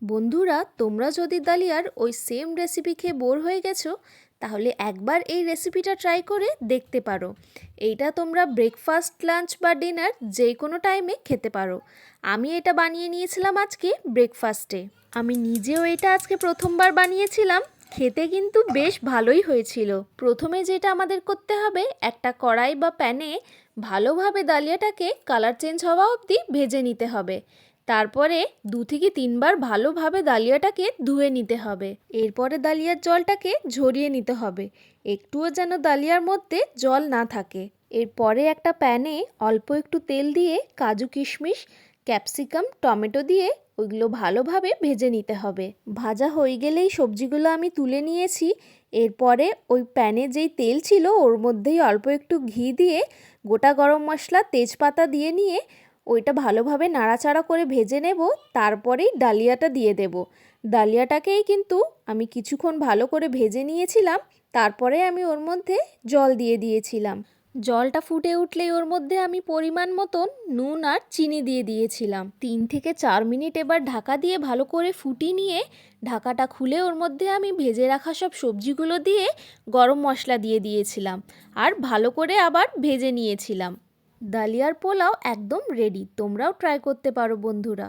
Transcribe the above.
বন্ধুরা, তোমরা যদি দালিয়ার ওই সেম রেসিপি খেয়ে বোর হয়ে গেছো, তাহলে একবার এই রেসিপিটা ট্রাই করে দেখতে পারো। এইটা তোমরা ব্রেকফাস্ট, লাঞ্চ বা ডিনার যে কোনো টাইমে খেতে পারো। আমি এটা বানিয়ে নিয়েছিলাম আজকে ব্রেকফাস্টে। আমি নিজেও এটা আজকে প্রথমবার বানিয়েছিলাম। খেতে কিন্তু বেশ ভালোই হয়েছিল। প্রথমে যেটা আমাদের করতে হবে, একটা কড়াই বা প্যানে ভালোভাবে দালিয়াটাকে কালার চেঞ্জ হওয়া অবধি ভেজে নিতে হবে। তারপরে 2 থেকে 3 বার ভালোভাবে দালিয়াটাকে ধুয়ে নিতে হবে। এরপরে দালিয়ার জলটাকে ঝরিয়ে নিতে হবে, একটুও যেন দালিয়ার মধ্যে জল না থাকে। এরপরে একটা প্যানে অল্প একটু তেল দিয়ে কাজু কিশমিশ, ক্যাপসিকাম, টমেটো দিয়ে ওইগুলো ভালোভাবে ভেজে নিতে হবে। ভাজা হয়ে গেলেই সবজিগুলো আমি তুলে নিয়েছি। এরপরে ওই প্যানে যেই তেল ছিল ওর মধ্যেই অল্প একটু ঘি দিয়ে গোটা গরম মশলা, তেজপাতা দিয়ে নিয়ে ওইটা ভালোভাবে নাড়াচাড়া করে ভেজে নেব। তারপরেই ডালিয়াটা দিয়ে দেব। ডালিয়াটাকেই কিন্তু আমি কিছুক্ষণ ভালো করে ভেজে নিয়েছিলাম। তারপরে আমি ওর মধ্যে জল দিয়ে দিয়েছিলাম। জলটা ফুটে উঠলেই ওর মধ্যে আমি পরিমাণ মতন নুন আর চিনি দিয়ে দিয়েছিলাম। 3 থেকে 4 মিনিট এবার ঢাকা দিয়ে ভালো করে ফুটিয়ে নিয়ে ঢাকাটা খুলে ওর মধ্যে আমি ভেজে রাখা সব সবজিগুলো দিয়ে গরম মশলা দিয়ে দিয়েছিলাম আর ভালো করে আবার ভেজে নিয়েছিলাম। ডালিয়ার পোলাও একদম রেডি। তোমরাও ট্রাই করতে পারো বন্ধুরা।